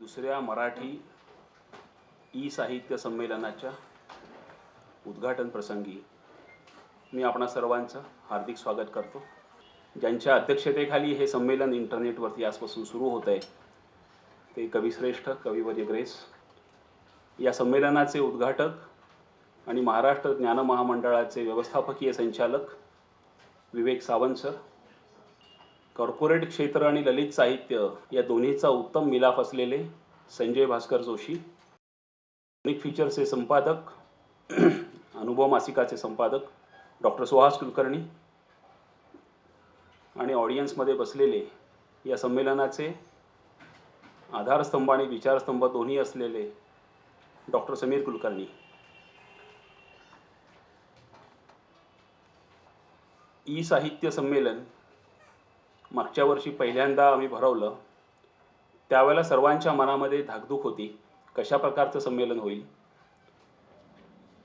दुसऱ्या मराठी ई साहित्य संमेलनाच्या उद्घाटन प्रसंगी मी आपणा सर्वांचं हार्दिक स्वागत करतो। ज्यांच्या अध्यक्षतेखाली हे संमेलन इंटरनेटवरती आजपासून सुरू होत आहे ते कविश्रेष्ठ कविवर्य ग्रेस। या संमेलनाचे उद्घाटक आणि महाराष्ट्र ज्ञान महामंडळाचे व्यवस्थापकीय संचालक विवेक सावंत सर, कॉर्पोरेट क्षेत्र आणि ललित साहित्य या दोन्हीचा उत्तम मिलाफ असलेले संजय भास्कर जोशी, यूनिक फीचरचे संपादक अनुभव मासिकाचे संपादक डॉक्टर सुहास कुलकर्णी आणि ऑडियन्समध्ये बसलेले या संमेलनाचे आधारस्तंभ आणि विचारस्तंभ दोन्ही असलेले डॉक्टर समीर कुलकर्णी। ई साहित्य संमेलन मागच्या वर्षी पहिल्यांदा आम्ही भरवलं, त्यावेळेला सर्वांच्या मनामध्ये धाकधूक होती कशा प्रकारचं संमेलन होईल।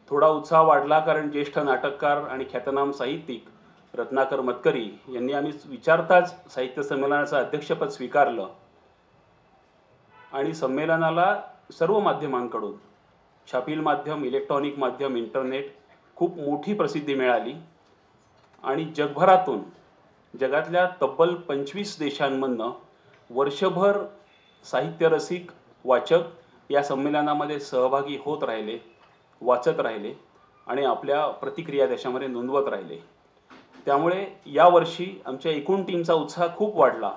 थोडा उत्साह वाढला कारण ज्येष्ठ नाटककार आणि ख्यातनाम साहित्यिक रत्नाकर मतकरी यांनी आम्ही विचारताच साहित्य संमेलनाचं अध्यक्षपद स्वीकारलं आणि संमेलनाला सर्व माध्यमांकडून छापील माध्यम, इलेक्ट्रॉनिक माध्यम, इंटरनेट खूप मोठी प्रसिद्धी मिळाली आणि जगभरातून जगातल्या तब्बल 25 देशांमधनं वर्षभर साहित्य रसिक वाचक या संमेलनामध्ये सहभागी होत राहिले, वाचत राहिले आणि आपल्या प्रतिक्रिया त्याच्यामध्ये नोंदवत राहिले। त्यामुळे यावर्षी आमच्या एकूण टीमचा उत्साह खूप वाढला।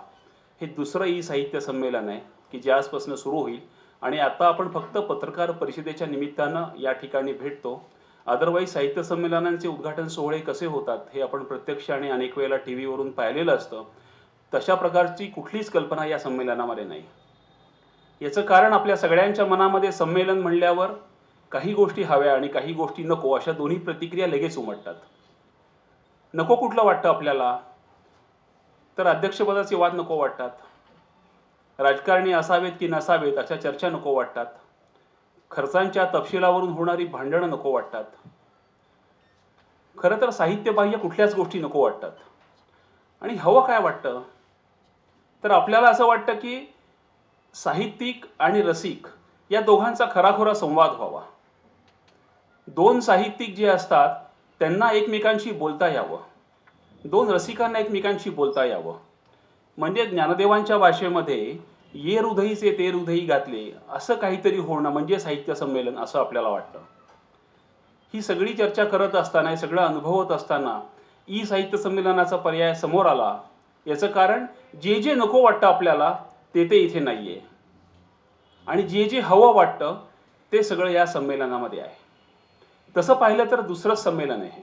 हे दुसरं ई साहित्य संमेलन आहे की जे आजपासून सुरू होईल आणि आता आपण फक्त पत्रकार परिषदेच्या निमित्तानं या ठिकाणी भेटतो। अदरवाईज साहित्य संमेलनांचे उद्घाटन सोहळे कसे होतात हे आपण प्रत्यक्ष आणि अनेक वेळेला टीव्हीवरून पाहिलेलं असतं। तशा प्रकारची कुठलीच कल्पना या संमेलनामध्ये नाही। याचं कारण आपल्या सगळ्यांच्या मनामध्ये संमेलन म्हणल्यावर काही गोष्टी हव्या आणि काही गोष्टी नको अशा दोन्ही प्रतिक्रिया लगेच उमटतात। नको कुठलं वाटतं आपल्याला, तर अध्यक्षपदाचे वाद नको वाटतात, राजकारणी असावेत की नसावेत अशा चर्चा नको वाटतात, खर्चांच्या तपशिलावरून होणारी भांडणं नको वाटतात, खरं तर साहित्यबाह्य कुठल्याच गोष्टी नको वाटतात। आणि हवं काय वाटतं, तर आपल्याला असं वाटतं की साहित्यिक आणि रसिक या दोघांचा खराखुरा संवाद व्हावा। दोन साहित्यिक जे असतात त्यांना एकमेकांशी बोलता यावं, दोन रसिकांना एकमेकांशी बोलता यावं। म्हणजे ज्ञानदेवांच्या भाषेमध्ये ये हृदयीचे ते हृदयी घातले असं काहीतरी होणं म्हणजे साहित्य संमेलन असं आपल्याला वाटतं। ही सगळी चर्चा करत असताना, हे सगळं अनुभवत असताना ई साहित्य संमेलनाचा पर्याय समोर आला। याचं कारण जे जे नको वाटतं आपल्याला ते ते इथे नाही आहे आणि जे जे हवं वाटतं ते सगळं या संमेलनामध्ये आहे। तसं पाहिलं तर दुसरं संमेलन आहे,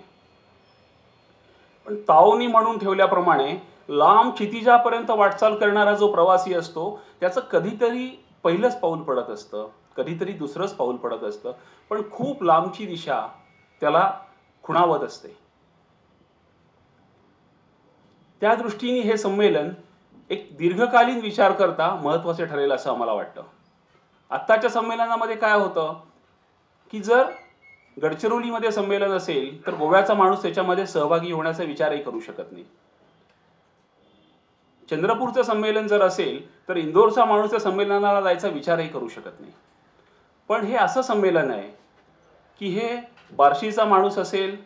पण ताओनी म्हणून ठेवल्याप्रमाणे लांब क्षितिजापर्यंत वाटचाल करणारा जो प्रवासी असतो त्याचं कधीतरी पहिलंच पाऊल पडत असतं, कधीतरी दुसरंच पाऊल पडत असतं, पण खूप लांबची दिशा त्याला खुणावत असते। त्या दृष्टीने हे संमेलन एक दीर्घकालीन विचार करता महत्त्वाचे ठरेल असं आम्हाला वाटतं। आत्ताच्या संमेलनामध्ये काय होतं की जर गडचिरोलीमध्ये संमेलन असेल तर गोव्याचा माणूस त्याच्यामध्ये सहभागी होण्याचा विचारही करू शकत नाही। चंद्रपूरचं संमेलन जर असेल तर इंदोरचा माणूस त्या संमेलनाला जायचा विचारही करू शकत नाही। पण हे असं संमेलन आहे की हे बार्शीचा माणूस असेल,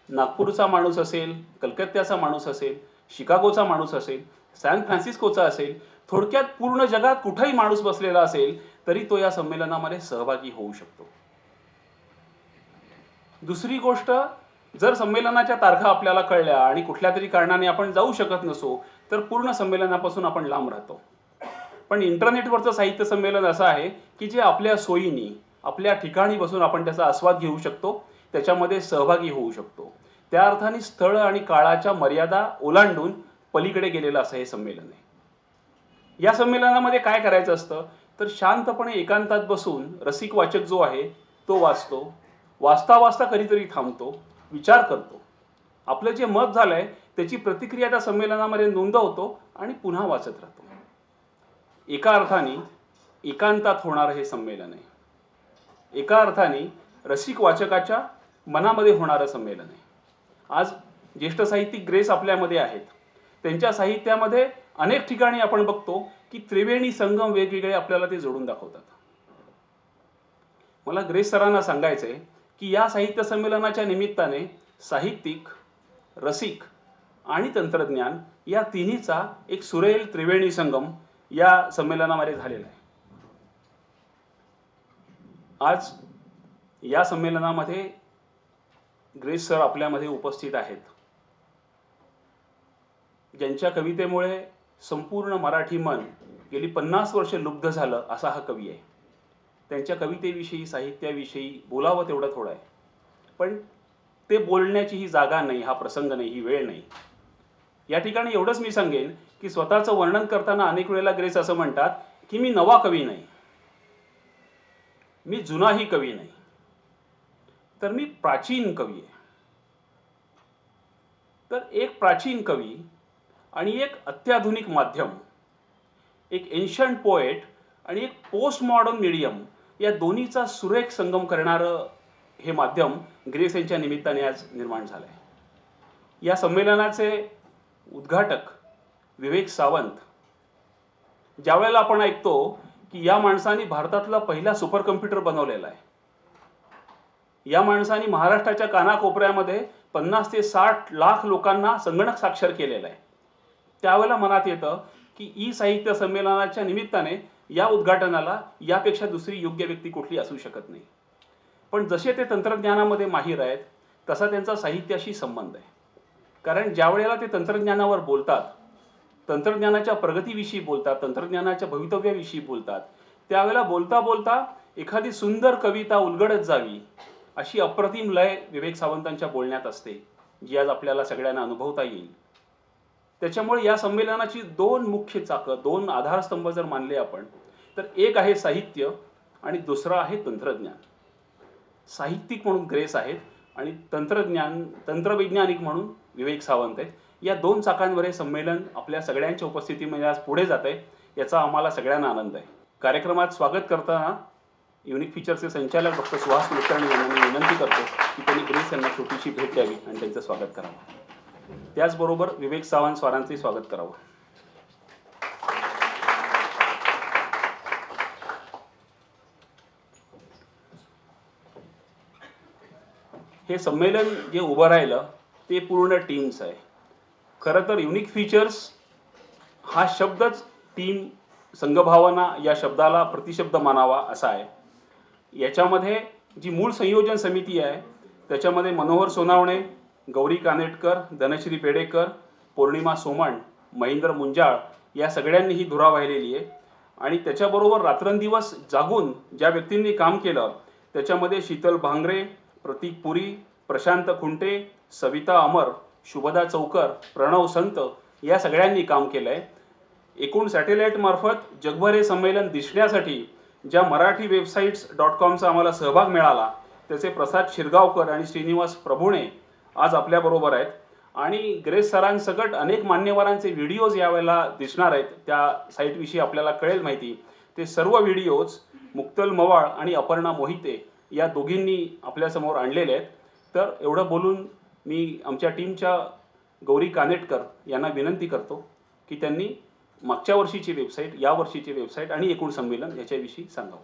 नागपूरचा माणूस असेल, कलकत्त्याचा माणूस असेल, शिकागोचा माणूस असेल, सॅन फ्रान्सिस्कोचा असेल, थोडक्यात पूर्ण जगात कुठेही माणूस बसलेला असेल तरी तो या संमेलनामध्ये सहभागी होऊ शकतो। दुसरी गोष्ट, जर संमेलनाच्या तारखा आपल्याला कळल्या आणि कुठल्या तरी कारणाने आपण जाऊ शकत नसो तर पूर्ण संमेलनापासून आपण लांब राहतो। पण इंटरनेटवरचं साहित्य संमेलन असं आहे की जे आपल्या सोयीनी आपल्या ठिकाणी बसून आपण त्याचा आस्वाद घेऊ शकतो, त्याच्यामध्ये सहभागी होऊ शकतो। त्या अर्थाने स्थळ आणि काळाच्या मर्यादा ओलांडून पलीकडे गेलेलं असं हे संमेलन आहे। या संमेलनामध्ये काय करायचं असतं तर शांतपणे एकांतात बसून रसिक वाचक जो आहे तो वाचतो, वाचता वाचता कधीतरी थांबतो, विचार करतो, आपलं जे मत झालंय त्याची प्रतिक्रिया त्या संमेलनामध्ये नोंदवतो आणि पुन्हा वाचत राहतो। एका अर्थाने एकांतात होणारं हे संमेलन आहे, एका अर्थाने रसिक वाचकाच्या मनामध्ये होणारं संमेलन आहे। आज ज्येष्ठ साहित्यिक ग्रेस आपल्यामध्ये आहेत, त्यांच्या साहित्यामध्ये अनेक ठिकाणी आपण बघतो की की त्रिवेणी संगम वेगवेगळे आपल्याला ते जोडून दाखवतात. मला ग्रेस सरांना सांगायचं आहे की या साहित्य संमेलनाच्या निमित्ताने साहित्यिक, रसिक आणि तंत्रज्ञान या तिन्हीचा एक सुरेल त्रिवेणी संगम या संमेलनामध्ये झालेला आहे. आज या संमेलनामध्ये ग्रेस सर आपल्यामध्ये उपस्थित आहेत, ज्यांच्या कवितेमुळे संपूर्ण मराठी मन गेली 50 वर्ष लुब्ध झालं असा हा कवी आहे. त्यांच्या कवितेविषयी, साहित्याविषयी बोलावं तेवढं थोडं आहे, पण ते बोलण्याची ही जागा नाही, हा प्रसंग नाही, ही वेळ नाही. या ठिकाणी एवढंच मी सांगेन की स्वतःचं वर्णन करताना अनेक वेळेला ग्रेस असं म्हणतात की मी नवा कवी नाही, मी जुनाही कवी नाही, तर मी प्राचीन कवी आहे. तर एक प्राचीन कवी आणि एक अत्याधुनिक माध्यम, एक एन्शंट पोएट आणि एक पोस्ट मॉडर्न मीडियम, या दोन्हीचा सुरेख संगम करणारं हे माध्यम ग्रेस यांच्या निमित्ताने आज निर्माण झालं आहे. या संमेलनाचे उद्घाटक विवेक सावंत, ज्यावेळेला आपण ऐकतो की या माणसाने भारतातला पहिला सुपर कम्प्युटर बनवलेला आहे, या माणसाने महाराष्ट्राच्या कानाकोपऱ्यामध्ये 50 ते 60 लाख लोकांना संगणक साक्षर केलेला आहे, त्यावेळेला मनात येतं की ई साहित्य संमेलनाच्या निमित्ताने या उद्घाटनाला यापेक्षा दुसरी योग्य व्यक्ती कुठली असू शकत नाही. पण जसे ते तंत्रज्ञानामध्ये माहीर आहेत तसा त्यांचा साहित्याशी संबंध आहे. कारण ज्या वेळेला ते तंत्रज्ञानावर बोलतात, तंत्रज्ञानाच्या प्रगतीविषयी बोलतात, तंत्रज्ञानाच्या भवितव्याविषयी बोलतात, त्यावेळेला बोलता बोलता एखादी सुंदर कविता उलगडत जावी अशी अप्रतिम लय विवेक सावंतांच्या बोलण्यात असते, जी आज आपल्याला सगळ्यांना अनुभवता येईल. त्याच्यामुळे या संमेलनाची दोन मुख्य चाकं, दोन आधारस्तंभ जर मानले आपण, तर एक आहे साहित्य आणि दुसरा आहे तंत्रज्ञान. साहित्यिक म्हणून ग्रेस आहेत आणि तंत्रवैज्ञानिक म्हणून विवेक सावंत आहेत. या दोन चाकांवर हे संमेलन आपल्या सगळ्यांच्या उपस्थितीमध्ये आज पुढे जात आहे, याचा आम्हाला सगळ्यांना आनंद आहे. कार्यक्रमात स्वागत करताना युनिक फीचरचे संचालक डॉक्टर सुहास कुलकर्णी यांना मी विनंती करतो की त्यांनी ग्रेस यांना छोटीशी भेट द्यावी आणि त्यांचं स्वागत करावं. त्याचबरोबर विवेक सावंत स्वारांचे स्वागत करावं. हे संमेलन जे उभं राहिलं ते पूर्ण टीमचं आहे. खरं तर युनिक फीचर्स हा शब्दच टीम, संघभावना या शब्दाला प्रतिशब्द मानावा असा आहे. याच्यामध्ये जी मूळ संयोजन समिती आहे त्याच्यामध्ये मनोहर सोनावणे, गौरी कानेटकर, धनश्री पेडेकर, पौर्णिमा सोमण, महेंद्र मुंजाळ या सगळ्यांनी ही धुरा वाहिलेली आहे. आणि त्याच्याबरोबर रात्रंदिवस जागून ज्या व्यक्तींनी काम केलं त्याच्यामध्ये शीतल भांगरे, प्रतीक पुरी, प्रशांत खुंटे, सविता अमर, शुभदा चौकर, प्रणव संत या सगळ्यांनी काम केलं आहे. एकूण सॅटेलाईट मार्फत जगभर हे संमेलन दिसण्यासाठी ज्या मराठी websites.comचा आम्हाला सहभाग मिळाला त्याचे प्रसाद शिरगावकर आणि श्रीनिवास प्रभुणे आज आपल्याबरोबर आहेत. आणि ग्रेस सरांसकट अनेक मान्यवरांचे व्हिडिओज यावेळेला दिसणार आहेत, त्या साईटविषयी आपल्याला कळेल माहिती. ते सर्व व्हिडिओज मुक्तल मवाळ आणि अपर्णा मोहिते या दोघींनी आपल्यासमोर आणलेले आहेत. तर एवढं बोलून मी आमच्या टीमच्या गौरी कानेटकर यांना विनंती करतो की त्यांनी मागच्या वर्षीची वेबसाईट, या वर्षीची वेबसाईट आणि एकूण संमेलन याच्याविषयी सांगावं.